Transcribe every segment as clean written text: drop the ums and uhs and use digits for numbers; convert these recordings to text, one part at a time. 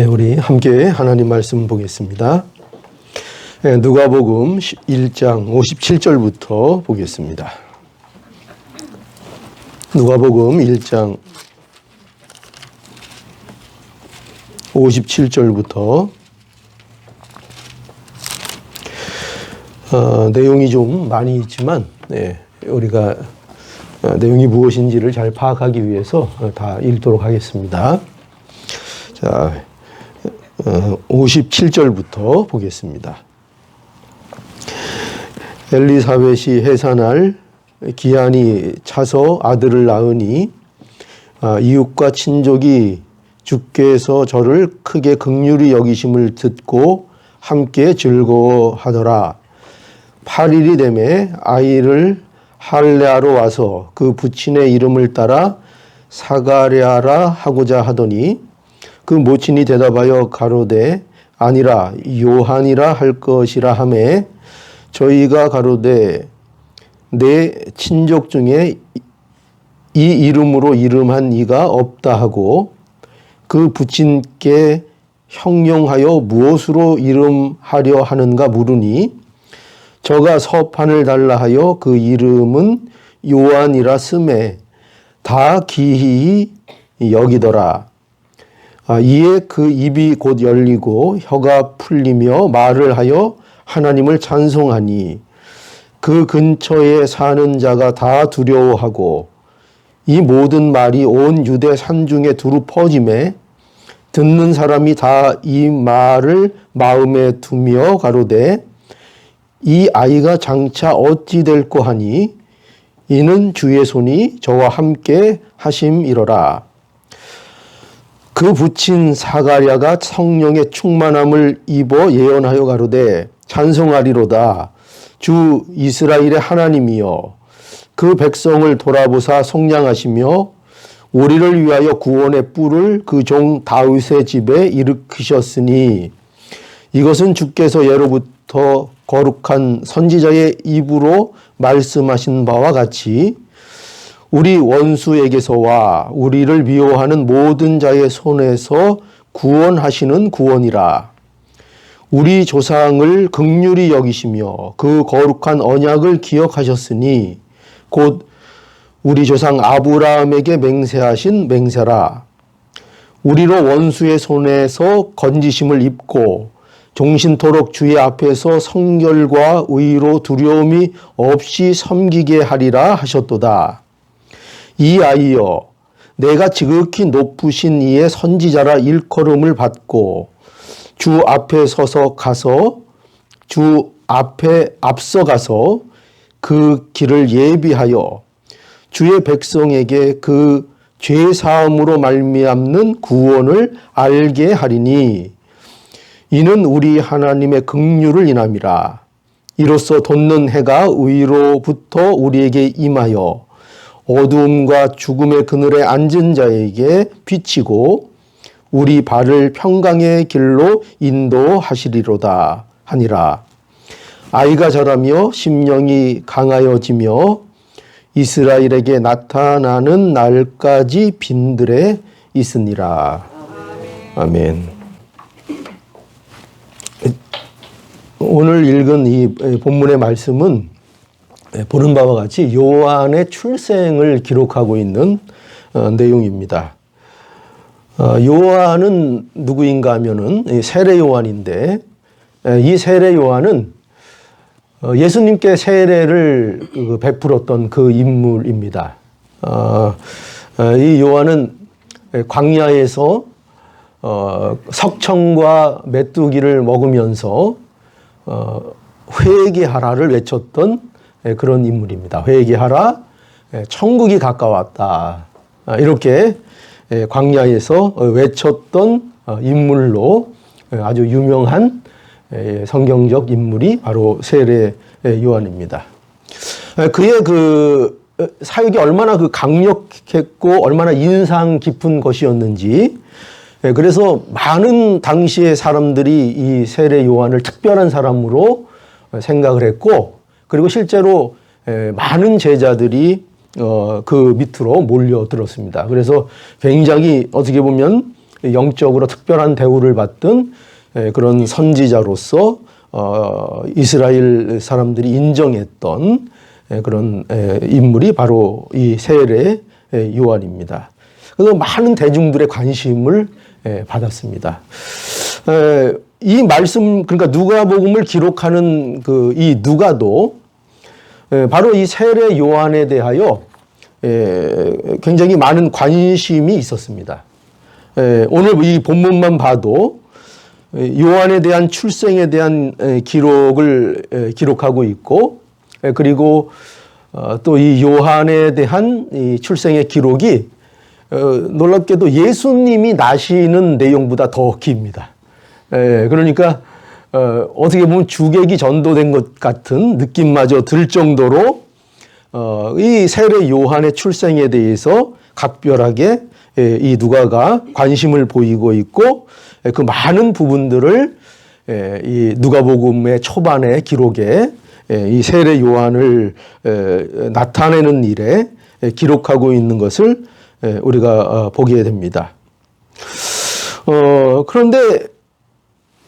우리 함께 하나님 말씀 보겠습니다. 누가복음 1장 57절부터 보겠습니다. 누가복음 1장 57절부터 내용이 좀 많이 있지만 우리가 내용이 무엇인지를 잘 파악하기 위해서 다 읽도록 하겠습니다. 자, 57절부터 보겠습니다. 엘리사벳이 해산할 기한이 차서 아들을 낳으니 이웃과 친족이 주께서 저를 크게 긍휼히 여기심을 듣고 함께 즐거워하더라. 8일이 되매 아이를 할례하러 와서 그 부친의 이름을 따라 사가랴라 하고자 하더니 그 모친이 대답하여 가로되 아니라 요한이라 할 것이라 하매 저희가 가로되 내 친족 중에 이 이름으로 이름한 이가 없다 하고 그 부친께 형용하여 무엇으로 이름하려 하는가 물으니 저가 서판을 달라 하여 그 이름은 요한이라 쓰매 다 기히 여기더라. 이에 그 입이 곧 열리고 혀가 풀리며 말을 하여 하나님을 찬송하니 그 근처에 사는 자가 다 두려워하고 이 모든 말이 온 유대 산중에 두루 퍼지매 듣는 사람이 다 이 말을 마음에 두며 가로되 이 아이가 장차 어찌 될꼬 하니 이는 주의 손이 저와 함께 하심이로라. 그 부친 사가랴가 성령의 충만함을 입어 예언하여 가로되 찬송하리로다. 주 이스라엘의 하나님이여 그 백성을 돌아보사 속량하시며 우리를 위하여 구원의 뿔을 그 종 다윗의 집에 일으키셨으니 이것은 주께서 예로부터 거룩한 선지자의 입으로 말씀하신 바와 같이 우리 원수에게서와 우리를 미워하는 모든 자의 손에서 구원하시는 구원이라. 우리 조상을 긍휼히 여기시며 그 거룩한 언약을 기억하셨으니 곧 우리 조상 아브라함에게 맹세하신 맹세라. 우리로 원수의 손에서 건지심을 입고 종신토록 주의 앞에서 성결과 의로 두려움이 없이 섬기게 하리라 하셨도다. 이 아이여 내가 지극히 높으신 이의 선지자라 일컬음을 받고 주 앞에 서서 가서 주 앞에 앞서가서 그 길을 예비하여 주의 백성에게 그 죄사함으로 말미암는 구원을 알게 하리니 이는 우리 하나님의 긍휼을 인함이라. 이로써 돋는 해가 위로부터 우리에게 임하여 어두움과 죽음의 그늘에 앉은 자에게 비치고 우리 발을 평강의 길로 인도하시리로다 하니라. 아이가 자라며 심령이 강하여지며 이스라엘에게 나타나는 날까지 빈들에 있으니라. 아멘. 오늘 읽은 이 본문의 말씀은 보는 바와 같이 요한의 출생을 기록하고 있는 내용입니다. 요한은 누구인가 하면은 세례 요한인데 이 세례 요한은 예수님께 세례를 베풀었던 그 인물입니다. 이 요한은 광야에서 석청과 메뚜기를 먹으면서 회개하라를 외쳤던 그런 인물입니다. 회개하라, 천국이 가까웠다. 이렇게 광야에서 외쳤던 인물로 아주 유명한 성경적 인물이 바로 세례 요한입니다. 그의 그 사역이 얼마나 그 강력했고 얼마나 인상 깊은 것이었는지 그래서 많은 당시의 사람들이 이 세례 요한을 특별한 사람으로 생각을 했고 그리고 실제로 많은 제자들이 그 밑으로 몰려들었습니다. 그래서 굉장히 어떻게 보면 영적으로 특별한 대우를 받던 그런 선지자로서 이스라엘 사람들이 인정했던 그런 인물이 바로 이 세례 요한입니다. 그래서 많은 대중들의 관심을 받았습니다. 이 말씀, 그러니까 누가복음을 기록하는 이 누가도 바로 이 세례 요한에 대하여 굉장히 많은 관심이 있었습니다. 오늘 이 본문만 봐도 요한에 대한 출생에 대한 기록을 기록하고 있고, 그리고 또 이 요한에 대한 이 출생의 기록이 놀랍게도 예수님이 나시는 내용보다 더 깁니다. 그러니까 어떻게 보면 주객이 전도된 것 같은 느낌마저 들 정도로 이 세례 요한의 출생에 대해서 각별하게 이 누가가 관심을 보이고 있고, 그 많은 부분들을 이 누가복음의 초반의 기록에 이 세례 요한을 나타내는 일에 기록하고 있는 것을 우리가 보게 됩니다. 그런데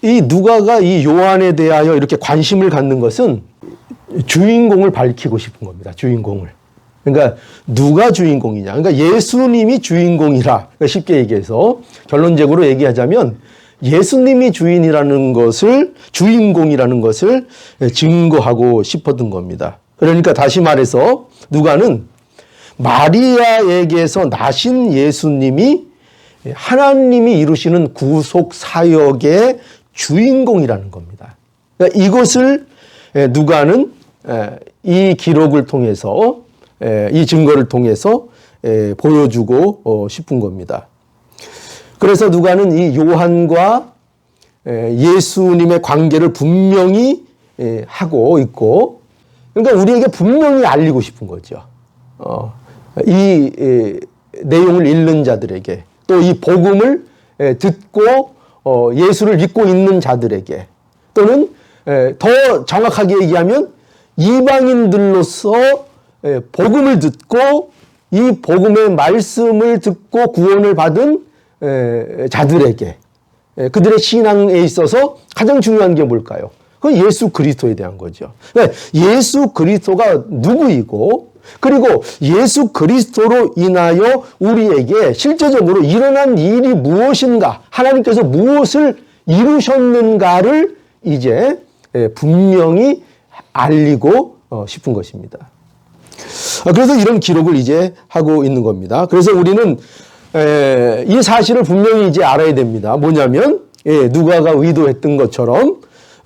이 누가가 이 요한에 대하여 이렇게 관심을 갖는 것은 주인공을 밝히고 싶은 겁니다. 주인공을. 그러니까 누가 주인공이냐. 그러니까 예수님이 주인공이라. 그러니까 쉽게 얘기해서 결론적으로 얘기하자면 예수님이 주인공이라는 것을 증거하고 싶었던 겁니다. 그러니까 다시 말해서 누가는 마리아에게서 나신 예수님이 하나님이 이루시는 구속 사역의 주인공이라는 겁니다. 그러니까 이것을 누가는 이 기록을 통해서, 이 증거를 통해서 보여주고 싶은 겁니다. 그래서 누가는 이 요한과 예수님의 관계를 분명히 하고 있고, 그러니까 우리에게 분명히 알리고 싶은 거죠. 이 내용을 읽는 자들에게, 또 이 복음을 듣고 예수를 믿고 있는 자들에게, 또는 더 정확하게 얘기하면 이방인들로서 복음을 듣고 이 복음의 말씀을 듣고 구원을 받은 자들에게, 그들의 신앙에 있어서 가장 중요한 게 뭘까요? 그건 예수 그리스도에 대한 거죠. 예수 그리스도가 누구이고, 그리고 예수 그리스도로 인하여 우리에게 실제적으로 일어난 일이 무엇인가, 하나님께서 무엇을 이루셨는가를 이제 분명히 알리고 싶은 것입니다. 그래서 이런 기록을 이제 하고 있는 겁니다. 그래서 우리는 이 사실을 분명히 이제 알아야 됩니다. 뭐냐면 누가가 의도했던 것처럼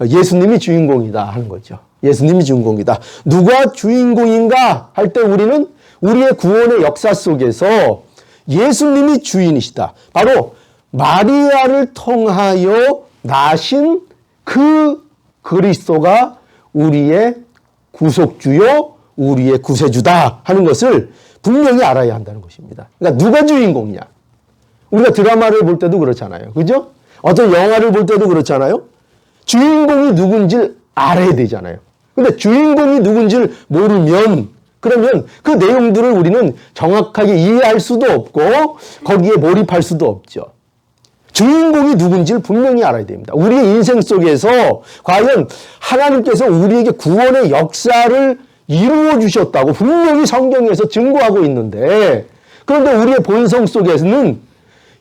예수님이 주인공이다 하는 거죠. 예수님이 주인공이다. 누가 주인공인가 할 때 우리는 우리의 구원의 역사 속에서 예수님이 주인이시다. 바로 마리아를 통하여 나신 그 그리스도가 우리의 구속주요, 우리의 구세주다 하는 것을 분명히 알아야 한다는 것입니다. 그러니까 누가 주인공이냐? 우리가 드라마를 볼 때도 그렇잖아요. 그죠? 어떤 영화를 볼 때도 그렇잖아요. 주인공이 누군지를 알아야 되잖아요. 근데 주인공이 누군지를 모르면, 그러면 그 내용들을 우리는 정확하게 이해할 수도 없고 거기에 몰입할 수도 없죠. 주인공이 누군지를 분명히 알아야 됩니다. 우리의 인생 속에서 과연 하나님께서 우리에게 구원의 역사를 이루어 주셨다고 분명히 성경에서 증거하고 있는데, 그런데 우리의 본성 속에서는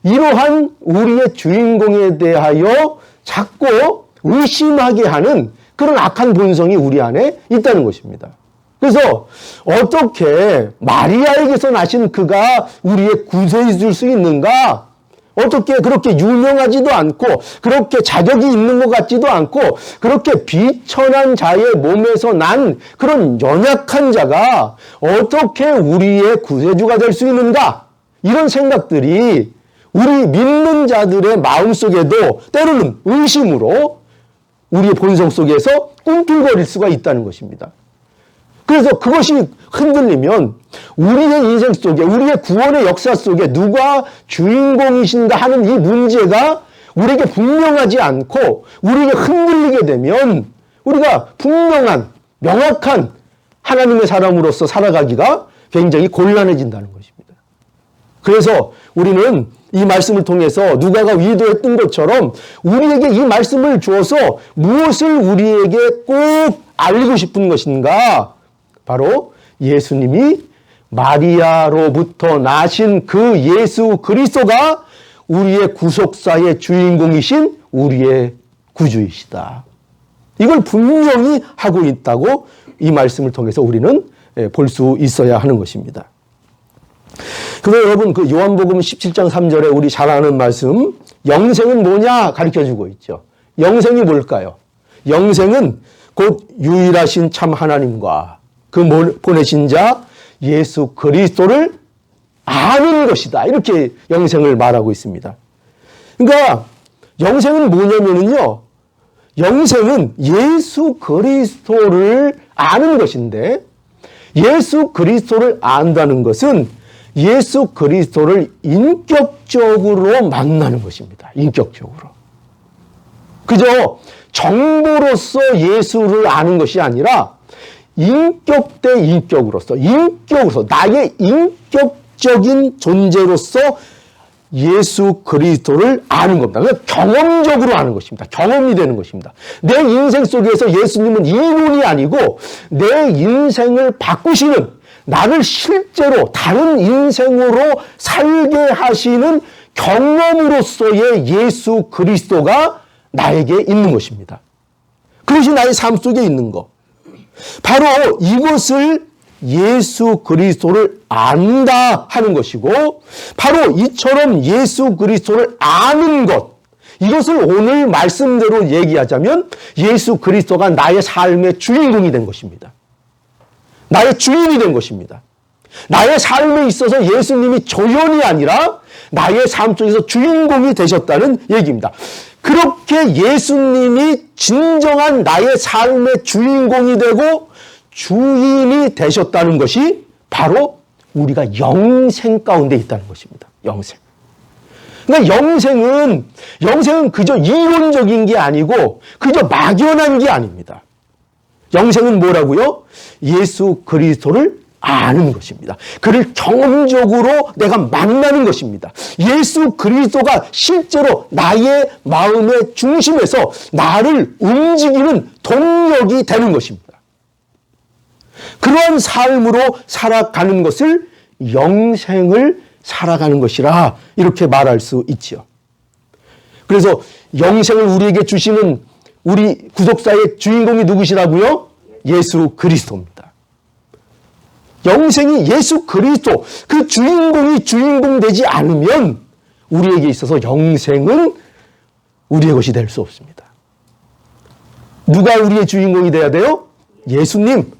이러한 우리의 주인공에 대하여 자꾸 의심하게 하는 그런 악한 본성이 우리 안에 있다는 것입니다. 그래서 어떻게 마리아에게서 나신 그가 우리의 구세주일 줄 수 있는가? 어떻게 그렇게 유명하지도 않고 그렇게 자격이 있는 것 같지도 않고 그렇게 비천한 자의 몸에서 난 그런 연약한 자가 어떻게 우리의 구세주가 될 수 있는가? 이런 생각들이 우리 믿는 자들의 마음속에도 때로는 의심으로 우리의 본성 속에서 꿈틀거릴 수가 있다는 것입니다. 그래서 그것이 흔들리면 우리의 인생 속에, 우리의 구원의 역사 속에 누가 주인공이신가 하는 이 문제가 우리에게 분명하지 않고 우리에게 흔들리게 되면 우리가 분명한, 명확한 하나님의 사람으로서 살아가기가 굉장히 곤란해진다는 것입니다. 그래서 우리는 이 말씀을 통해서 누가가 위도했던 것처럼 우리에게 이 말씀을 주어서 무엇을 우리에게 꼭 알리고 싶은 것인가? 바로 예수님이 마리아로부터 나신 그 예수 그리스도가 우리의 구속사의 주인공이신 우리의 구주이시다. 이걸 분명히 하고 있다고 이 말씀을 통해서 우리는 볼 수 있어야 하는 것입니다. 그래서 여러분 그 요한복음 17장 3절에 우리 잘 아는 말씀 영생은 뭐냐 가르쳐주고 있죠. 영생이 뭘까요? 영생은 곧 유일하신 참 하나님과 그 보내신 자 예수 그리스도를 아는 것이다. 이렇게 영생을 말하고 있습니다. 그러니까 영생은 뭐냐면요. 영생은 예수 그리스도를 아는 것인데 예수 그리스도를 안다는 것은 예수 그리스도를 인격적으로 만나는 것입니다. 인격적으로. 그저 정보로서 예수를 아는 것이 아니라 인격 대 인격으로서 나의 인격적인 존재로서 예수 그리스도를 아는 겁니다. 그러니까 경험적으로 아는 것입니다. 경험이 되는 것입니다. 내 인생 속에서 예수님은 이론이 아니고 내 인생을 바꾸시는 나를 실제로 다른 인생으로 살게 하시는 경험으로서의 예수 그리스도가 나에게 있는 것입니다. 그것이 나의 삶 속에 있는 것. 바로 이것을 예수 그리스도를 안다 하는 것이고 바로 이처럼 예수 그리스도를 아는 것 이것을 오늘 말씀대로 얘기하자면 예수 그리스도가 나의 삶의 주인공이 된 것입니다. 나의 주인이 된 것입니다. 나의 삶에 있어서 예수님이 조연이 아니라 나의 삶 속에서 주인공이 되셨다는 얘기입니다. 그렇게 예수님이 진정한 나의 삶의 주인공이 되고 주인이 되셨다는 것이 바로 우리가 영생 가운데 있다는 것입니다. 영생. 그러니까 영생은 그저 이론적인 게 아니고 그저 막연한 게 아닙니다. 영생은 뭐라고요? 예수 그리스도를 아는 것입니다. 그를 경험적으로 내가 만나는 것입니다. 예수 그리스도가 실제로 나의 마음의 중심에서 나를 움직이는 동력이 되는 것입니다. 그러한 삶으로 살아가는 것을 영생을 살아가는 것이라 이렇게 말할 수 있지요. 그래서 영생을 우리에게 주시는 우리 구속사의 주인공이 누구시라고요? 예수 그리스도입니다. 영생이 예수 그리스도 그 주인공이 주인공 되지 않으면 우리에게 있어서 영생은 우리의 것이 될 수 없습니다. 누가 우리의 주인공이 돼야 돼요? 예수님.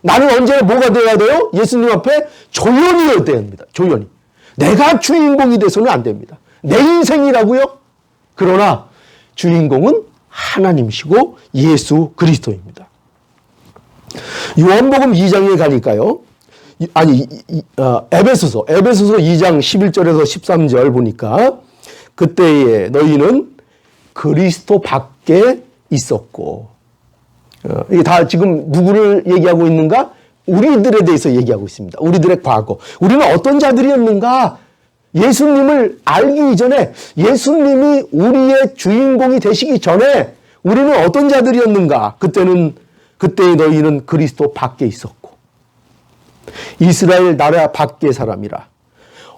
나는 언제나 뭐가 돼야 돼요? 예수님 앞에 조연이 되어야 됩니다. 조연이. 내가 주인공이 돼서는 안 됩니다. 내 인생이라고요? 그러나 주인공은 하나님이시고 예수 그리스도입니다. 요한복음 2장에 가니까요. 에베소서 2장 11절에서 13절 보니까 그때에 너희는 그리스도 밖에 있었고 이게 다 지금 누구를 얘기하고 있는가? 우리들에 대해서 얘기하고 있습니다. 우리들의 과거. 우리는 어떤 자들이었는가? 예수님을 알기 이전에 예수님이 우리의 주인공이 되시기 전에 우리는 어떤 자들이었는가? 그때 너희는 그리스도 밖에 있었고 이스라엘 나라 밖의 사람이라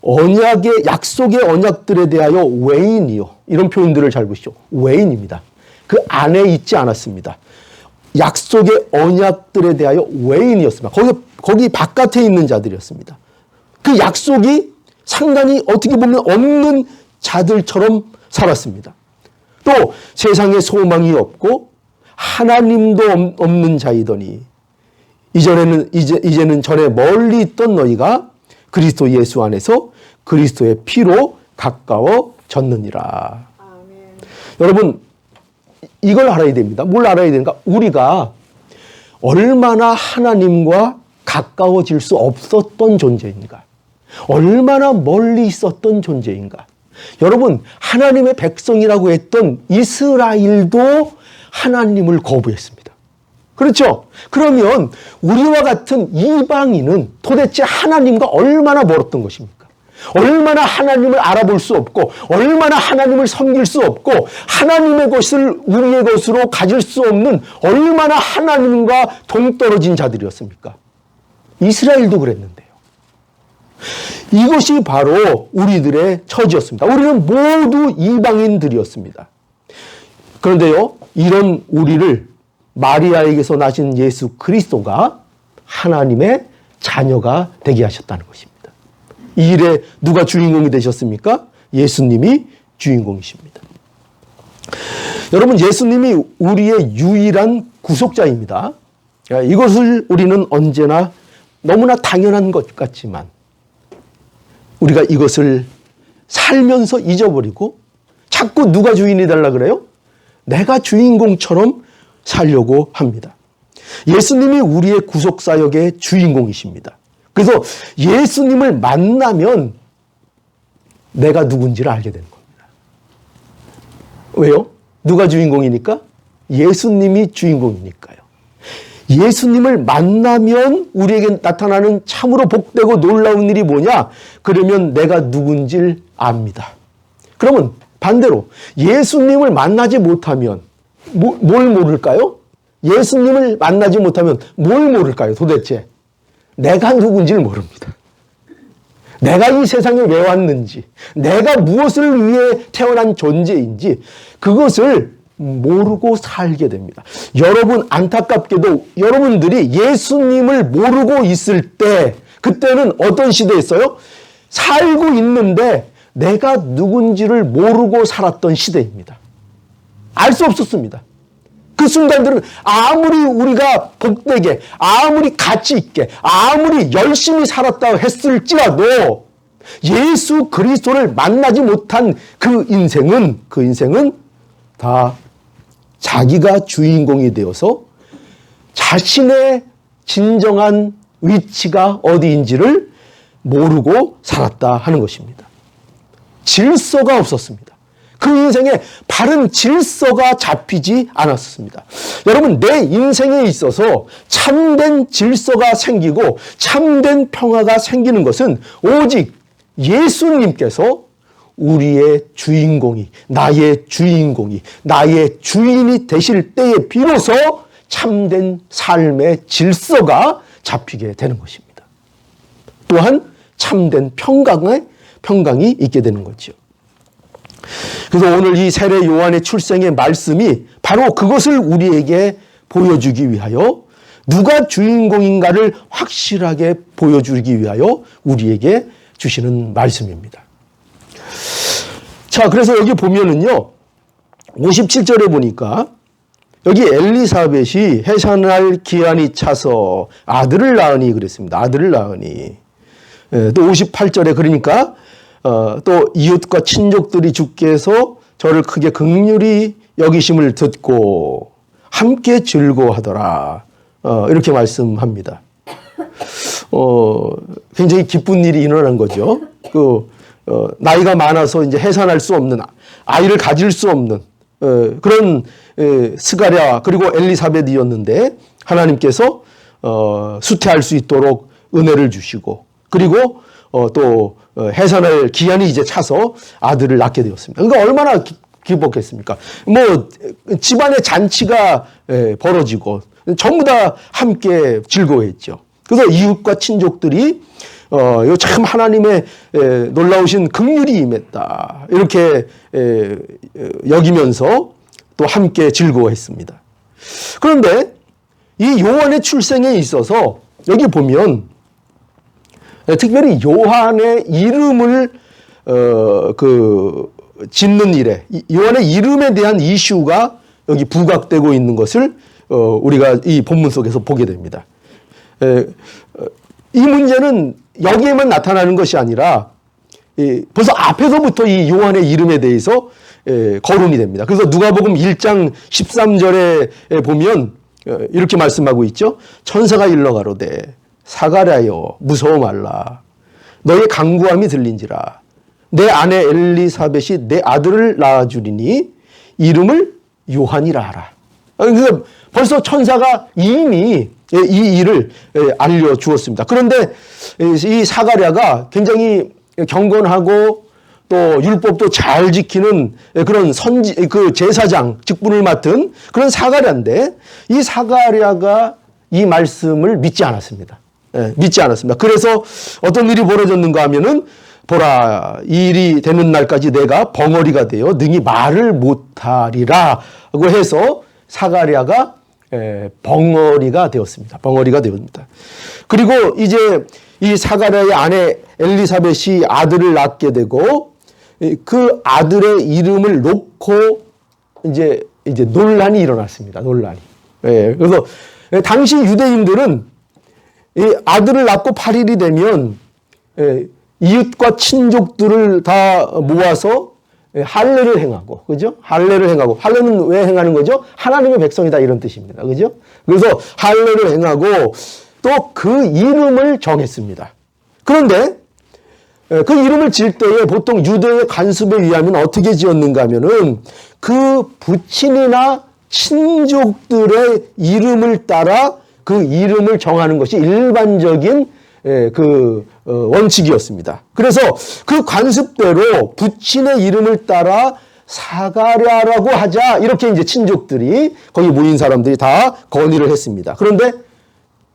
언약의 약속의 언약들에 대하여 외인이요. 이런 표현들을 잘 보시죠. 외인입니다. 그 안에 있지 않았습니다. 약속의 언약들에 대하여 외인이었습니다. 거기 바깥에 있는 자들이었습니다. 그 약속이 상당히 어떻게 보면 없는 자들처럼 살았습니다. 또 세상에 소망이 없고 하나님도 없는 자이더니 이제는 전에 멀리 있던 너희가 그리스도 예수 안에서 그리스도의 피로 가까워졌느니라. 아멘. 여러분 이걸 알아야 됩니다. 뭘 알아야 되는가? 우리가 얼마나 하나님과 가까워질 수 없었던 존재인가? 얼마나 멀리 있었던 존재인가? 여러분 하나님의 백성이라고 했던 이스라엘도 하나님을 거부했습니다. 그렇죠? 그러면 우리와 같은 이방인은 도대체 하나님과 얼마나 멀었던 것입니까? 얼마나 하나님을 알아볼 수 없고 얼마나 하나님을 섬길 수 없고 하나님의 것을 우리의 것으로 가질 수 없는 얼마나 하나님과 동떨어진 자들이었습니까? 이스라엘도 그랬는데요. 이것이 바로 우리들의 처지였습니다. 우리는 모두 이방인들이었습니다. 그런데요, 이런 우리를 마리아에게서 나신 예수 그리스도가 하나님의 자녀가 되게 하셨다는 것입니다. 이 일에 누가 주인공이 되셨습니까? 예수님이 주인공이십니다. 여러분, 예수님이 우리의 유일한 구속자입니다. 이것을 우리는 언제나 너무나 당연한 것 같지만 우리가 이것을 살면서 잊어버리고 자꾸 누가 주인이 되려고 그래요? 내가 주인공처럼 살려고 합니다. 예수님이 우리의 구속사역의 주인공이십니다. 그래서 예수님을 만나면 내가 누군지를 알게 되는 겁니다. 왜요? 누가 주인공이니까? 예수님이 주인공이니까요. 예수님을 만나면 우리에게 나타나는 참으로 복되고 놀라운 일이 뭐냐? 그러면 내가 누군지를 압니다. 그러면 반대로 예수님을 만나지 못하면 뭘 모를까요? 예수님을 만나지 못하면 뭘 모를까요? 도대체 내가 누군지를 모릅니다. 내가 이 세상에 왜 왔는지, 내가 무엇을 위해 태어난 존재인지 그것을 모르고 살게 됩니다. 여러분, 안타깝게도 여러분들이 예수님을 모르고 있을 때, 그때는 어떤 시대였어요? 살고 있는데 내가 누군지를 모르고 살았던 시대입니다. 알 수 없었습니다. 그 순간들은 아무리 우리가 복되게, 아무리 가치 있게, 아무리 열심히 살았다고 했을지라도 예수 그리스도를 만나지 못한 그 인생은 다 자기가 주인공이 되어서 자신의 진정한 위치가 어디인지를 모르고 살았다 하는 것입니다. 질서가 없었습니다. 그 인생에 바른 질서가 잡히지 않았습니다. 여러분, 내 인생에 있어서 참된 질서가 생기고 참된 평화가 생기는 것은 오직 예수님께서 우리의 주인공이, 나의 주인공이, 나의 주인이 되실 때에 비로소 참된 삶의 질서가 잡히게 되는 것입니다. 또한 참된 평강이 있게 되는 거죠. 그래서 오늘 이 세례 요한의 출생의 말씀이 바로 그것을 우리에게 보여주기 위하여, 누가 주인공인가를 확실하게 보여주기 위하여 우리에게 주시는 말씀입니다. 자, 그래서 여기 보면은요, 57절에 보니까 여기 엘리사벳이 해산할 기한이 차서 아들을 낳으니 그랬습니다. 아들을 낳으니. 또 58절에 그러니까 또 이웃과 친족들이 주께서 저를 크게 긍휼히 여기심을 듣고 함께 즐거워하더라. 이렇게 말씀합니다. 굉장히 기쁜 일이 일어난 거죠. 나이가 많아서 이제 해산할 수 없는, 아이를 가질 수 없는 그런 스가랴 그리고 엘리사벳이었는데 하나님께서 수태할 수 있도록 은혜를 주시고, 그리고 또 해산할 기한이 이제 차서 아들을 낳게 되었습니다. 그러니까 얼마나 기뻤겠습니까? 뭐 집안의 잔치가 벌어지고 전부 다 함께 즐거워했죠. 그래서 이웃과 친족들이 참 하나님의 놀라우신 긍휼이 임했다, 이렇게 여기면서 또 함께 즐거워했습니다. 그런데 이 요한의 출생에 있어서 여기 보면 특별히 요한의 이름을 짓는 일에, 요한의 이름에 대한 이슈가 여기 부각되고 있는 것을 우리가 이 본문 속에서 보게 됩니다. 이 문제는 여기에만 나타나는 것이 아니라 벌써 앞에서부터 이 요한의 이름에 대해서 거론이 됩니다. 그래서 누가복음 1장 13절에 보면 이렇게 말씀하고 있죠. 천사가 일러 가로되 사가랴여 무서워 말라. 너의 간구함이 들린지라. 내 아내 엘리사벳이 내 아들을 낳아주리니 이름을 요한이라 하라. 그래서 벌써 천사가 이미 이 일을 알려주었습니다. 그런데 이 사가랴가 굉장히 경건하고 또 율법도 잘 지키는 그런 그 제사장 직분을 맡은 그런 사가랴인데, 이 사가랴가 이 말씀을 믿지 않았습니다. 믿지 않았습니다. 그래서 어떤 일이 벌어졌는가 하면은, 보라, 이 일이 되는 날까지 내가 벙어리가 되어 능히 말을 못하리라 고 해서 사가랴가 벙어리가 되었습니다. 벙어리가 되었습니다. 그리고 이제 이 사가랴의 아내 엘리사벳이 아들을 낳게 되고, 그 아들의 이름을 놓고 이제 논란이 일어났습니다. 논란이. 그래서 당시 유대인들은 이 아들을 낳고 8일이 되면 이웃과 친족들을 다 모아서 할례를 행하고, 그죠? 할례를 행하고, 할례는 왜 행하는 거죠? 하나님의 백성이다, 이런 뜻입니다. 그죠? 그래서 할례를 행하고 또 그 이름을 정했습니다. 그런데 그 이름을 지을 때에 보통 유대의 관습에 의하면 어떻게 지었는가 하면은, 그 부친이나 친족들의 이름을 따라 그 이름을 정하는 것이 일반적인 원칙이었습니다. 그래서 그 관습대로 부친의 이름을 따라 사가랴라고 하자, 이렇게 이제 친족들이, 거기 모인 사람들이 다 건의를 했습니다. 그런데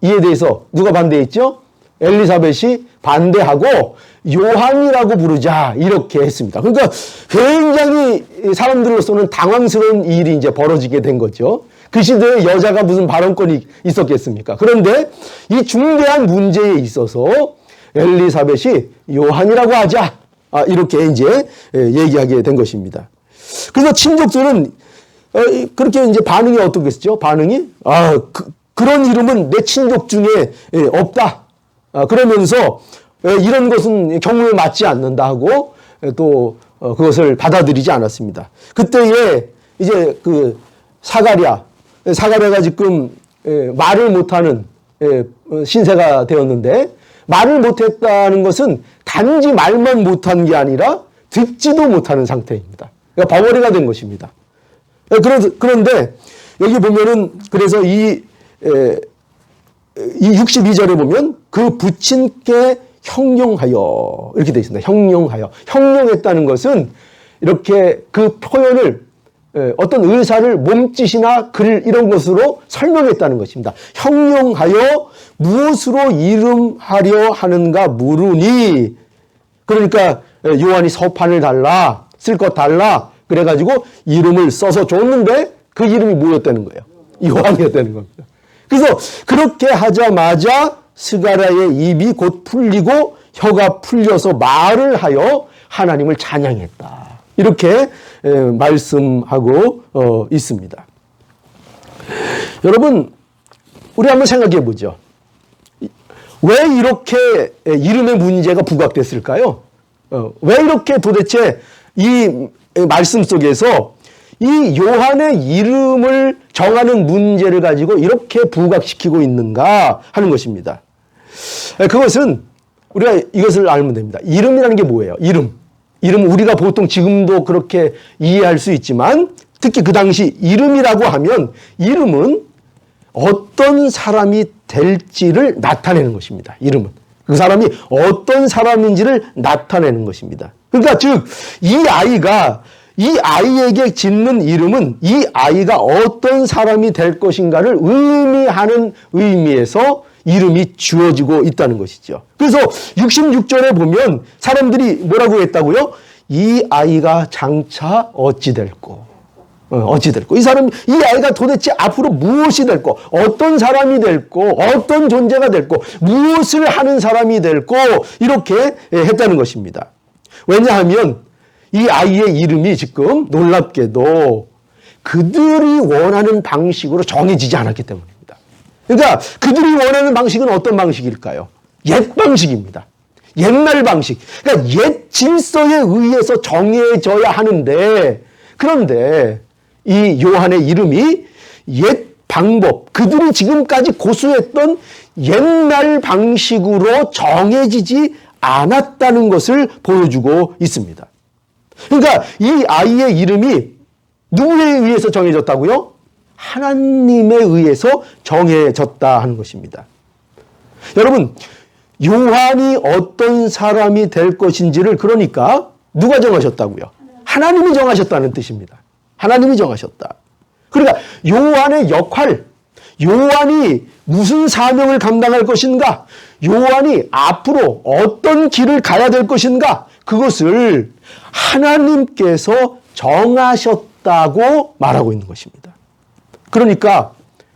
이에 대해서 누가 반대했죠? 엘리사벳이 반대하고 요한이라고 부르자, 이렇게 했습니다. 그러니까 굉장히 사람들로서는 당황스러운 일이 이제 벌어지게 된 거죠. 그 시대에 여자가 무슨 발언권이 있었겠습니까? 그런데 이 중대한 문제에 있어서 엘리사벳이 요한이라고 하자, 이렇게 이제 얘기하게 된 것입니다. 그래서 친족들은 그렇게 이제 반응이 어떻겠죠? 반응이 그런 이름은 내 친족 중에 없다. 그러면서 이런 것은 경우에 맞지 않는다 하고 또 그것을 받아들이지 않았습니다. 그때에 이제 그 사가랴가 지금 말을 못하는 신세가 되었는데, 말을 못했다는 것은 단지 말만 못한 게 아니라 듣지도 못하는 상태입니다. 그러니까 벙어리가 된 것입니다. 그런데 여기 보면은, 그래서 이 62절에 보면 그 부친께 형용하여, 이렇게 되어 있습니다. 형용하여. 형용했다는 것은 이렇게 그 표현을 어떤 의사를 몸짓이나 글 이런 것으로 설명했다는 것입니다. 형용하여 무엇으로 이름하려 하는가 물으니, 그러니까 요한이 서판을 달라, 쓸 것 달라, 그래가지고 이름을 써서 줬는데 그 이름이 뭐였다는 거예요? 요한이었다는 겁니다. 그래서 그렇게 하자마자 스가랴의 입이 곧 풀리고 혀가 풀려서 말을 하여 하나님을 찬양했다. 이렇게 말씀하고 있습니다. 여러분, 우리 한번 생각해 보죠. 왜 이렇게 이름의 문제가 부각됐을까요? 왜 이렇게 도대체 이 말씀 속에서 이 요한의 이름을 정하는 문제를 가지고 이렇게 부각시키고 있는가 하는 것입니다. 그것은 우리가 이것을 알면 됩니다. 이름이라는 게 뭐예요? 이름 우리가 보통 지금도 그렇게 이해할 수 있지만, 특히 그 당시 이름이라고 하면, 이름은 어떤 사람이 될지를 나타내는 것입니다. 이름은 그 사람이 어떤 사람인지를 나타내는 것입니다. 그러니까 즉 이 아이에게 짓는 이름은 이 아이가 어떤 사람이 될 것인가를 의미하는 의미에서 이름이 주어지고 있다는 것이죠. 그래서 66절에 보면 사람들이 뭐라고 했다고요? 이 아이가 장차 어찌 될꼬. 이 아이가 도대체 앞으로 무엇이 될꼬, 어떤 사람이 될꼬, 어떤 존재가 될꼬, 무엇을 하는 사람이 될꼬, 이렇게 했다는 것입니다. 왜냐하면 이 아이의 이름이 지금 놀랍게도 그들이 원하는 방식으로 정해지지 않았기 때문입니다. 그러니까 그들이 원하는 방식은 어떤 방식일까요? 옛 방식입니다. 옛날 방식. 그러니까 옛 질서에 의해서 정해져야 하는데, 그런데 이 요한의 이름이 옛 방법, 그들이 지금까지 고수했던 옛날 방식으로 정해지지 않았다는 것을 보여주고 있습니다. 그러니까 이 아이의 이름이 누구에 의해서 정해졌다고요? 하나님에 의해서 정해졌다 하는 것입니다. 여러분, 요한이 어떤 사람이 될 것인지를 그러니까 누가 정하셨다고요? 하나님이 정하셨다는 뜻입니다. 하나님이 정하셨다. 그러니까 요한의 역할, 요한이 무슨 사명을 감당할 것인가, 요한이 앞으로 어떤 길을 가야 될 것인가, 그것을 하나님께서 정하셨다고 말하고 있는 것입니다. 그러니까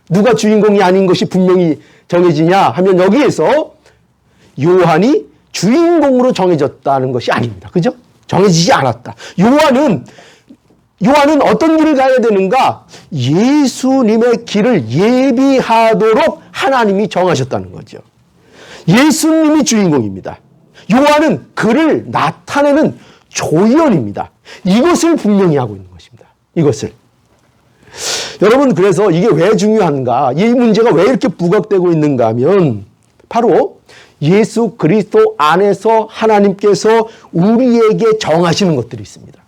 누가 주인공이 아닌 것이 분명히 정해지냐 하면 여기에서 요한이 주인공으로 정해졌다는 것이 아닙니다. 그죠? 정해지지 않았다. 요한은 어떤 길을 가야 되는가? 예수님의 길을 예비하도록 하나님이 정하셨다는 거죠. 예수님이 주인공입니다. 요한은 그를 나타내는 조연입니다. 이것을 분명히 하고 있는 것입니다. 이것을. 여러분, 그래서 이게 왜 중요한가? 이 문제가 왜 이렇게 부각되고 있는가 하면 바로 예수 그리스도 안에서 하나님께서 우리에게 정하시는 것들이 있습니다.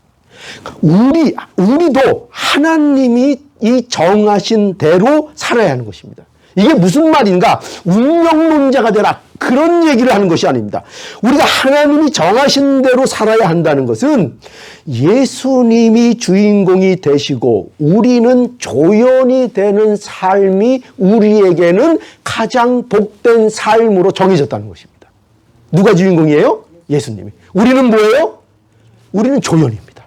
우리도 하나님이 이 정하신 대로 살아야 하는 것입니다. 이게 무슨 말인가? 운명론자가 되라. 그런 얘기를 하는 것이 아닙니다. 우리가 하나님이 정하신 대로 살아야 한다는 것은 예수님이 주인공이 되시고 우리는 조연이 되는 삶이 우리에게는 가장 복된 삶으로 정해졌다는 것입니다. 누가 주인공이에요? 예수님이. 우리는 뭐예요? 우리는 조연입니다.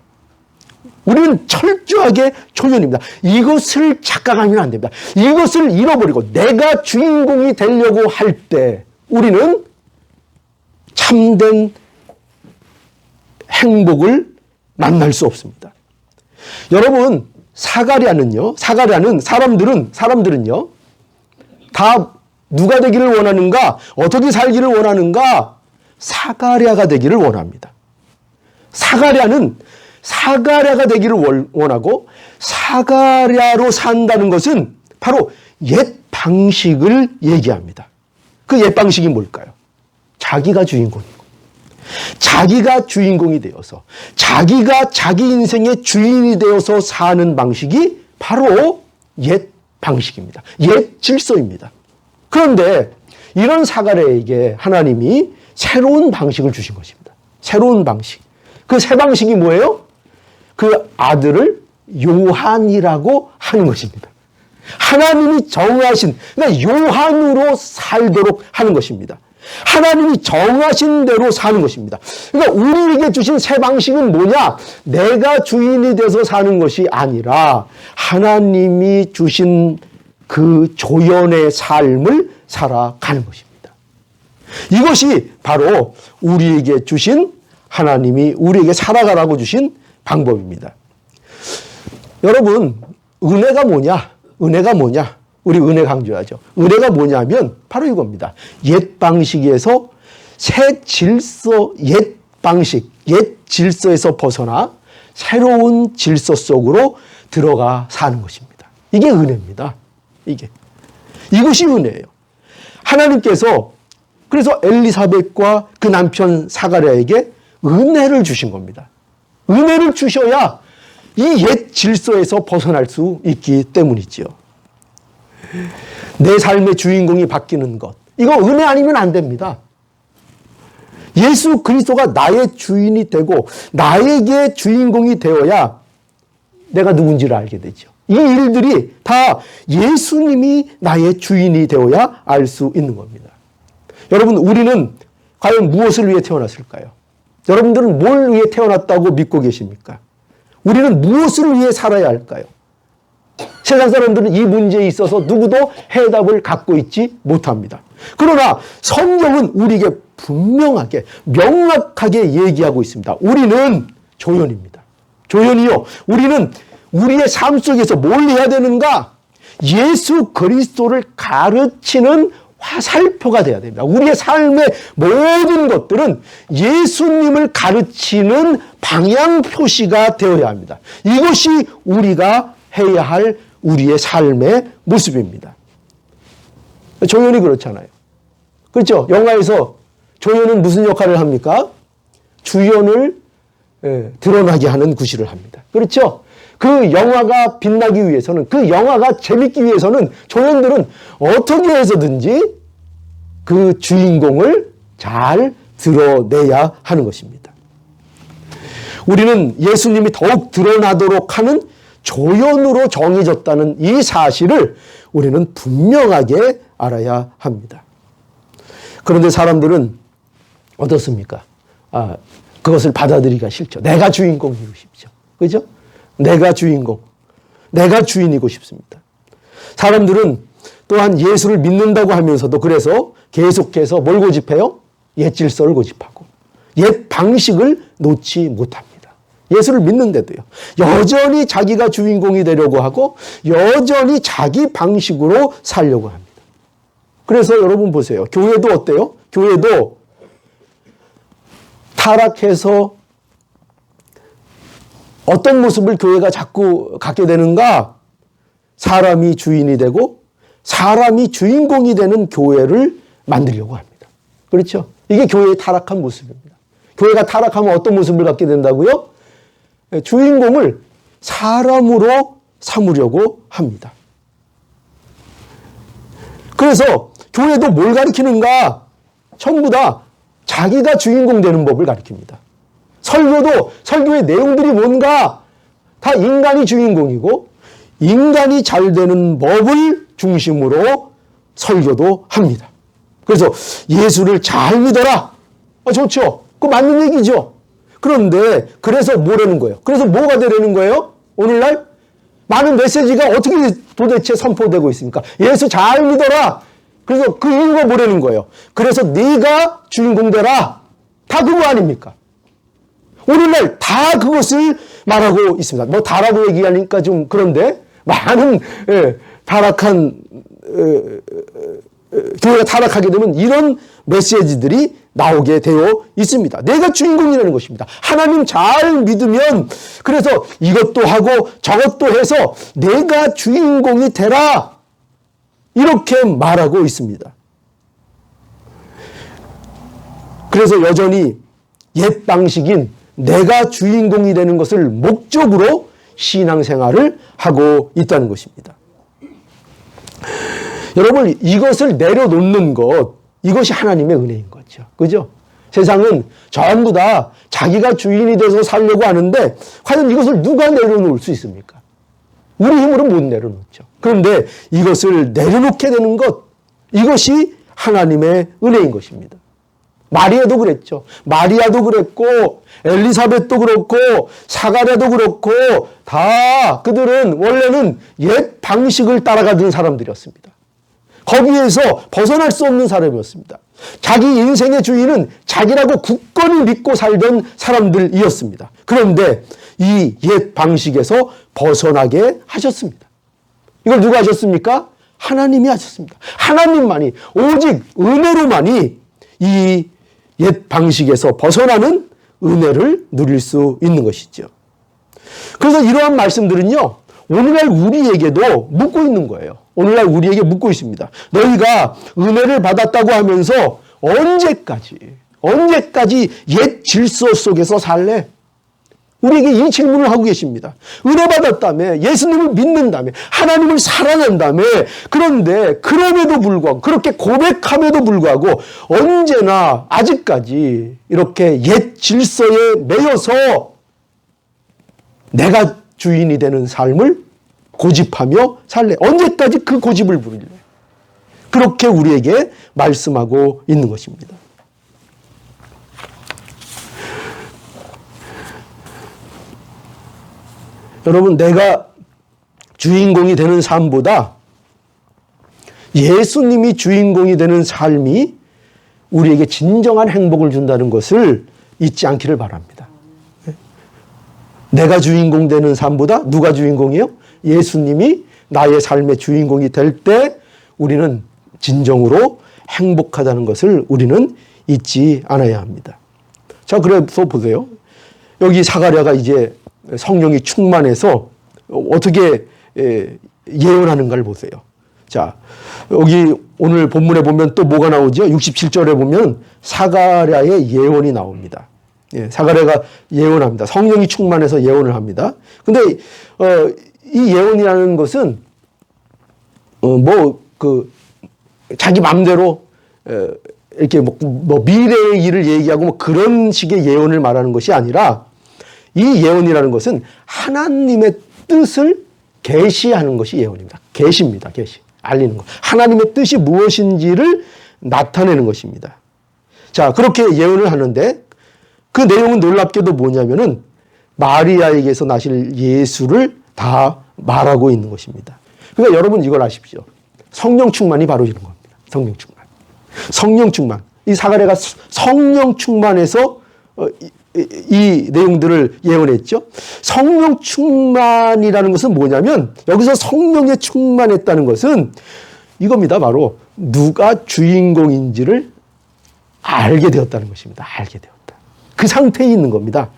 우리는 철저하게 조연입니다. 이것을 착각하면 안 됩니다. 이것을 잃어버리고 내가 주인공이 되려고 할 때 우리는 참된 행복을 만날 수 없습니다. 여러분, 사가랴는 사람들은요, 다 누가 되기를 원하는가? 어떻게 살기를 원하는가? 사가랴가 되기를 원합니다. 사가랴가 되기를 원하고, 사가랴로 산다는 것은 바로 옛 방식을 얘기합니다. 그 옛 방식이 뭘까요? 자기가 주인공이고, 자기가 주인공이 되어서, 자기가 자기 인생의 주인이 되어서 사는 방식이 바로 옛 방식입니다. 옛 질서입니다. 그런데 이런 사가랴에게 하나님이 새로운 방식을 주신 것입니다. 새로운 방식. 그 새 방식이 뭐예요? 그 아들을 요한이라고 하는 것입니다. 하나님이 정하신, 그러니까 요한으로 살도록 하는 것입니다. 하나님이 정하신 대로 사는 것입니다. 그러니까 우리에게 주신 새 방식은 뭐냐? 내가 주인이 돼서 사는 것이 아니라 하나님이 주신 그 조연의 삶을 살아가는 것입니다. 이것이 바로 우리에게 주신, 하나님이 우리에게 살아가라고 주신 방법입니다. 여러분, 은혜가 뭐냐? 우리 은혜 강조하죠. 은혜가 뭐냐면 바로 이겁니다. 옛 방식에서 새 질서, 옛 방식, 옛 질서에서 벗어나 새로운 질서 속으로 들어가 사는 것입니다. 이게 은혜입니다. 이것이 은혜예요. 하나님께서 그래서 엘리사벳과 그 남편 사가랴에게 은혜를 주신 겁니다. 은혜를 주셔야 이 옛 질서에서 벗어날 수 있기 때문이지요. 내 삶의 주인공이 바뀌는 것, 이거 은혜 아니면 안 됩니다. 예수 그리스도가 나의 주인이 되고 나에게 주인공이 되어야 내가 누군지를 알게 되죠. 이 일들이 다 예수님이 나의 주인이 되어야 알 수 있는 겁니다. 여러분, 우리는 과연 무엇을 위해 태어났을까요? 여러분들은 뭘 위해 태어났다고 믿고 계십니까? 우리는 무엇을 위해 살아야 할까요? 세상 사람들은 이 문제에 있어서 누구도 해답을 갖고 있지 못합니다. 그러나 성경은 우리에게 분명하게, 명확하게 얘기하고 있습니다. 우리는 조연입니다. 조연이요. 우리는 우리의 삶 속에서 뭘 해야 되는가? 예수 그리스도를 가르치는 화살표가 돼야 됩니다. 우리의 삶의 모든 것들은 예수님을 가르치는 방향 표시가 되어야 합니다. 이것이 우리가 해야 할 우리의 삶의 모습입니다. 조연이 그렇잖아요. 그렇죠? 영화에서 조연은 무슨 역할을 합니까? 주연을 드러나게 하는 구실을 합니다. 그렇죠? 그 영화가 빛나기 위해서는, 그 영화가 재밌기 위해서는 조연들은 어떻게 해서든지 그 주인공을 잘 드러내야 하는 것입니다. 우리는 예수님이 더욱 드러나도록 하는 조연으로 정해졌다는 이 사실을 우리는 분명하게 알아야 합니다. 그런데 사람들은 어떻습니까? 그것을 받아들이기가 싫죠. 내가 주인공이고 싶죠. 그죠? 내가 주인공, 내가 주인이고 싶습니다. 사람들은 또한 예수를 믿는다고 하면서도 그래서 계속해서 뭘 고집해요? 옛 질서를 고집하고 옛 방식을 놓지 못합니다. 예수를 믿는데도요. 여전히 자기가 주인공이 되려고 하고 여전히 자기 방식으로 살려고 합니다. 그래서 여러분 보세요. 교회도 어때요? 교회도 타락해서 어떤 모습을 교회가 자꾸 갖게 되는가? 사람이 주인이 되고 사람이 주인공이 되는 교회를 만들려고 합니다. 그렇죠? 이게 교회의 타락한 모습입니다. 교회가 타락하면 어떤 모습을 갖게 된다고요? 주인공을 사람으로 삼으려고 합니다. 그래서 교회도 뭘 가르치는가? 전부 다 자기가 주인공 되는 법을 가르칩니다. 설교도 설교의 내용들이 뭔가? 다 인간이 주인공이고 인간이 잘 되는 법을 중심으로 설교도 합니다. 그래서 예수를 잘 믿어라. 좋죠. 그거 맞는 얘기죠. 그런데 그래서 뭐라는 거예요? 그래서 뭐가 되려는 거예요? 오늘날 많은 메시지가 어떻게 도대체 선포되고 있습니까? 예수 잘 믿어라. 그래서 그 이유가 뭐라는 거예요? 그래서 네가 주인공 되라. 다 그거 아닙니까? 오늘날 다 그것을 말하고 있습니다. 뭐 다라고 얘기하니까 좀 그런데 많은 타락한 교회가 타락하게 되면 이런 메시지들이 나오게 되어 있습니다. 내가 주인공이라는 것입니다. 하나님 잘 믿으면 그래서 이것도 하고 저것도 해서 내가 주인공이 되라. 이렇게 말하고 있습니다. 그래서 여전히 옛 방식인 내가 주인공이 되는 것을 목적으로 신앙생활을 하고 있다는 것입니다. 여러분, 이것을 내려놓는 것, 이것이 하나님의 은혜인 거죠. 그죠? 세상은 전부 다 자기가 주인이 돼서 살려고 하는데 과연 이것을 누가 내려놓을 수 있습니까? 우리 힘으로 못 내려놓죠. 그런데 이것을 내려놓게 되는 것, 이것이 하나님의 은혜인 것입니다. 마리아도 그랬죠. 마리아도 그랬고 엘리사벳도 그렇고 사가랴도 그렇고 다 그들은 원래는 옛 방식을 따라가던 사람들이었습니다. 거기에서 벗어날 수 없는 사람이었습니다. 자기 인생의 주인은 자기라고 굳건히 믿고 살던 사람들이었습니다. 그런데 이 옛 방식에서 벗어나게 하셨습니다. 이걸 누가 하셨습니까? 하나님이 하셨습니다. 하나님만이 오직 은혜로만이 이 옛 방식에서 벗어나는 은혜를 누릴 수 있는 것이죠. 그래서 이러한 말씀들은요, 오늘날 우리에게도 묻고 있는 거예요. 오늘날 우리에게 묻고 있습니다. 너희가 은혜를 받았다고 하면서 언제까지 옛 질서 속에서 살래? 우리에게 이 질문을 하고 계십니다. 은혜 받았다며, 예수님을 믿는다며, 하나님을 사랑한다며, 그런데 그럼에도 불구하고, 그렇게 고백함에도 불구하고 언제나 아직까지 이렇게 옛 질서에 매여서 내가 주인이 되는 삶을 고집하며 살래? 언제까지 그 고집을 부릴래? 그렇게 우리에게 말씀하고 있는 것입니다. 여러분, 내가 주인공이 되는 삶보다 예수님이 주인공이 되는 삶이 우리에게 진정한 행복을 준다는 것을 잊지 않기를 바랍니다. 내가 주인공 되는 삶보다 누가 주인공이에요? 예수님이 나의 삶의 주인공이 될 때 우리는 진정으로 행복하다는 것을 우리는 잊지 않아야 합니다. 자, 그래서 보세요. 여기 사가랴가 이제 성령이 충만해서 어떻게 예언하는가를 보세요. 자, 여기 오늘 본문에 보면 또 뭐가 나오죠? 67절에 보면 사가랴의 예언이 나옵니다. 사가랴가 예언합니다. 성령이 충만해서 예언을 합니다. 근데 이 예언이라는 것은 자기 마음대로 이렇게 뭐 미래의 일을 얘기하고 뭐 그런 식의 예언을 말하는 것이 아니라 이 예언이라는 것은 하나님의 뜻을 계시하는 것이 예언입니다. 계시입니다. 계시. 알리는 것. 하나님의 뜻이 무엇인지를 나타내는 것입니다. 자, 그렇게 예언을 하는데 그 내용은 놀랍게도 뭐냐면은 마리아에게서 나실 예수를 다 말하고 있는 것입니다. 그러니까 여러분 이걸 아십시오. 성령 충만이 바로 이런 겁니다. 성령 충만. 성령 충만. 이 사가랴가 성령 충만해서 이 내용들을 예언했죠. 성령 충만이라는 것은 뭐냐면 여기서 성령에 충만했다는 것은 이겁니다. 바로 누가 주인공인지를 알게 되었다는 것입니다. 알게 되었다. 그 상태에 있는 겁니다.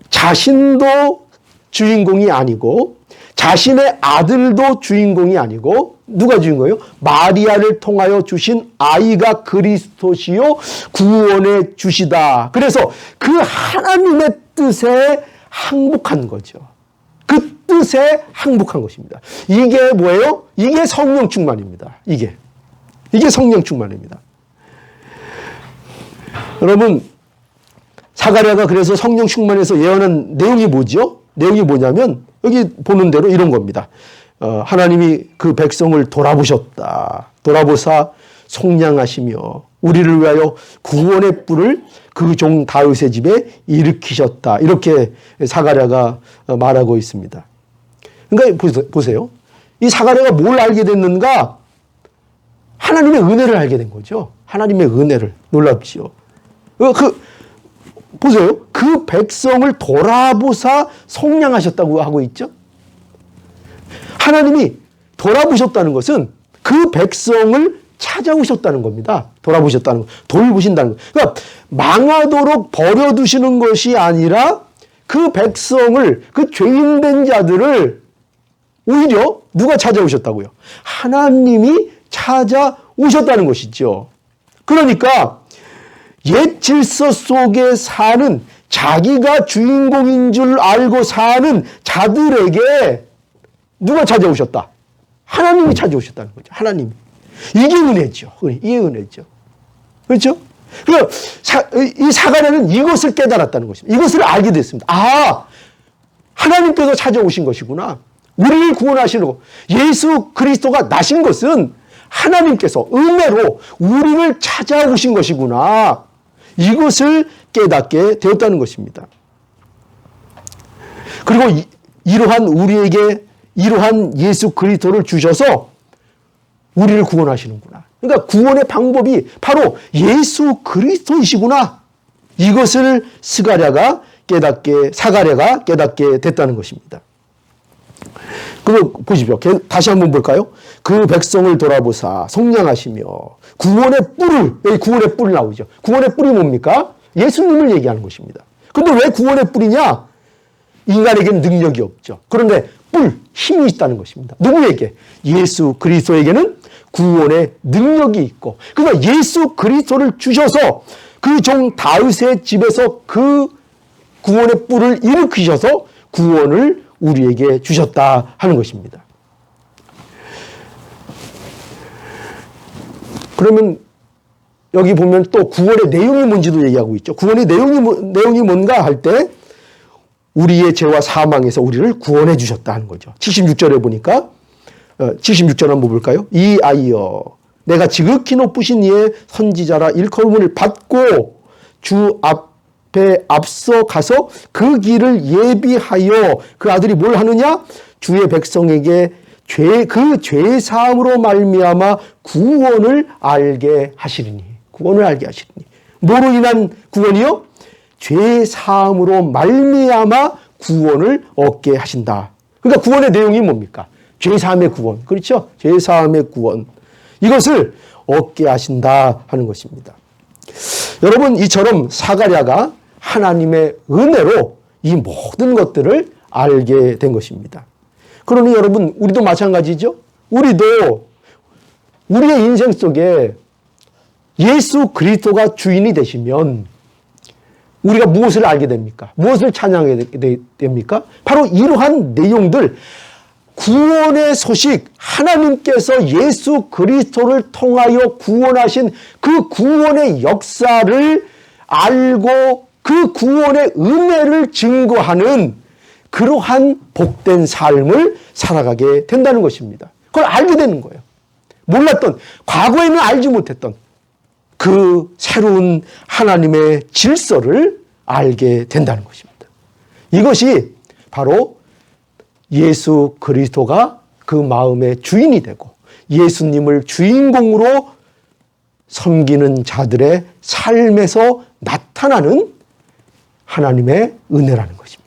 자신도 주인공이 아니고 자신의 아들도 주인공이 아니고 누가 주인공이에요? 마리아를 통하여 주신 아이가 그리스도시요 구원의 주시다. 그래서 그 하나님의 뜻에 항복한 거죠. 그 뜻에 항복한 것입니다. 이게 뭐예요? 이게 성령 충만입니다. 이게 성령 충만입니다. 여러분, 사가랴가 그래서 성령 충만해서 예언한 내용이 뭐죠? 내용이 뭐냐면 여기 보는 대로 이런 겁니다. 하나님이 그 백성을 돌아보셨다. 돌아보사 속량하시며 우리를 위하여 구원의 뿔을 그 종 다윗의 집에 일으키셨다. 이렇게 사가랴가 말하고 있습니다. 그러니까 보세요. 이 사가랴가 뭘 알게 됐는가? 하나님의 은혜를 알게 된 거죠. 하나님의 은혜를. 놀랍지요. 보세요. 그 백성을 돌아보사 속량하셨다고 하고 있죠. 하나님이 돌아보셨다는 것은 그 백성을 찾아오셨다는 겁니다. 돌아보셨다는 것, 돌보신다는 것. 그러니까 망하도록 버려두시는 것이 아니라 그 백성을, 그 죄인된 자들을 오히려 누가 찾아오셨다고요? 하나님이 찾아오셨다는 것이죠. 그러니까 옛 질서 속에 사는 자기가 주인공인 줄 알고 사는 자들에게 누가 찾아오셨다? 하나님이 찾아오셨다는 거죠. 하나님이. 이게 은혜죠. 이게 은혜죠. 그렇죠? 그러니까 이 사가랴는 이것을 깨달았다는 것입니다. 이것을 알게 됐습니다. 아, 하나님께서 찾아오신 것이구나. 우리를 구원하시려고 예수 그리스도가 나신 것은 하나님께서 은혜로 우리를 찾아오신 것이구나. 이것을 깨닫게 되었다는 것입니다. 그리고 이러한 우리에게 이러한 예수 그리스도를 주셔서 우리를 구원하시는구나. 그러니까 구원의 방법이 바로 예수 그리스도이시구나. 이것을 사가랴가 깨닫게 됐다는 것입니다. 그거 보십시오. 다시 한번 볼까요? 그 백성을 돌아보사 속량하시며 구원의 뿔을, 여기 구원의 뿔이 나오죠. 구원의 뿔이 뭡니까? 예수님을 얘기하는 것입니다. 근데 왜 구원의 뿔이냐? 인간에게는 능력이 없죠. 그런데 뿔, 힘이 있다는 것입니다. 누구에게? 예수 그리스도에게는 구원의 능력이 있고, 그러니까 예수 그리스도를 주셔서 그 종 다윗의 집에서 그 구원의 뿔을 일으키셔서 구원을 우리에게 주셨다 하는 것입니다. 그러면 여기 보면 또 구원의 내용이 뭔지도 얘기하고 있죠. 구원의 내용이 뭔가 할 때 우리의 죄와 사망에서 우리를 구원해 주셨다 하는 거죠. 76절에 보니까 76절 한번 볼까요? 이 아이여 내가 지극히 높으신 이의 선지자라 일컬음을 받고 주 앞에 앞서 가서 그 길을 예비하여 그 아들이 뭘 하느냐? 주의 백성에게 그 죄 사함으로 말미암아 구원을 알게 하시리니. 구원을 알게 하시리니. 뭐로 인한 구원이요? 죄 사함으로 말미암아 구원을 얻게 하신다. 그러니까 구원의 내용이 뭡니까? 죄 사함의 구원. 그렇죠? 죄 사함의 구원. 이것을 얻게 하신다 하는 것입니다. 여러분, 이처럼 사가랴가 하나님의 은혜로 이 모든 것들을 알게 된 것입니다. 그러니 여러분, 우리도 마찬가지죠? 우리도 우리의 인생 속에 예수 그리스도가 주인이 되시면 우리가 무엇을 알게 됩니까? 무엇을 찬양하게 됩니까? 바로 이러한 내용들, 구원의 소식, 하나님께서 예수 그리스도를 통하여 구원하신 그 구원의 역사를 알고 그 구원의 은혜를 증거하는 그러한 복된 삶을 살아가게 된다는 것입니다. 그걸 알게 되는 거예요. 몰랐던, 과거에는 알지 못했던 그 새로운 하나님의 질서를 알게 된다는 것입니다. 이것이 바로 예수 그리스도가 그 마음의 주인이 되고 예수님을 주인공으로 섬기는 자들의 삶에서 나타나는 하나님의 은혜라는 것입니다.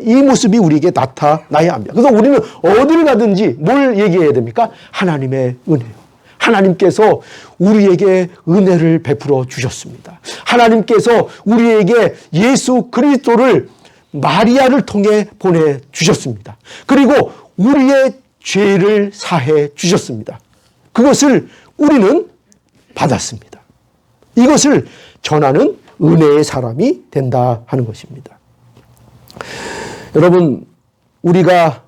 이 모습이 우리에게 나타나야 합니다. 그래서 우리는 어디를 가든지 뭘 얘기해야 됩니까? 하나님의 은혜요. 하나님께서 우리에게 은혜를 베풀어 주셨습니다. 하나님께서 우리에게 예수 그리스도를 마리아를 통해 보내주셨습니다. 그리고 우리의 죄를 사해 주셨습니다. 그것을 우리는 받았습니다. 이것을 전하는 은혜의 사람이 된다 하는 것입니다. 여러분, 우리가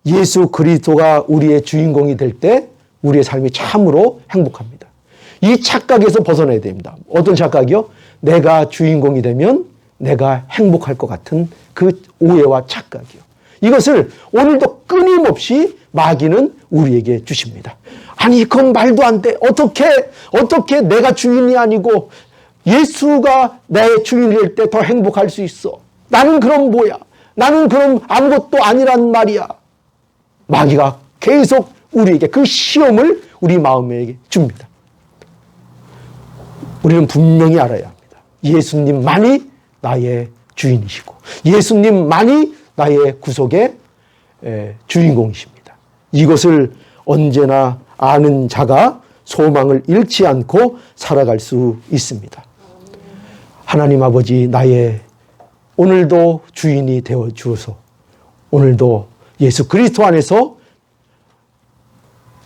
예수 그리스도가 우리의 주인공이 될 때 우리의 삶이 참으로 행복합니다. 이 착각에서 벗어나야 됩니다. 어떤 착각이요? 내가 주인공이 되면 내가 행복할 것 같은 그 오해와 착각이요. 이것을 오늘도 끊임없이 마귀는 우리에게 주십니다. 아니, 그건 말도 안 돼. 어떻게 내가 주인이 아니고 예수가 나의 주인이 될 때 더 행복할 수 있어. 나는 그럼 뭐야? 나는 그럼 아무것도 아니란 말이야. 마귀가 계속 우리에게 그 시험을 우리 마음에 줍니다. 우리는 분명히 알아야 합니다. 예수님만이 나의 주인이시고 예수님만이 나의 구속의 주인공이십니다. 이것을 언제나 아는 자가 소망을 잃지 않고 살아갈 수 있습니다. 하나님 아버지, 나의 오늘도 주인이 되어 주어서 오늘도 예수 그리스도 안에서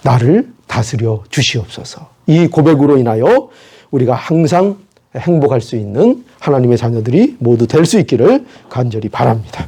나를 다스려 주시옵소서. 이 고백으로 인하여 우리가 항상 행복할 수 있는 하나님의 자녀들이 모두 될 수 있기를 간절히 바랍니다.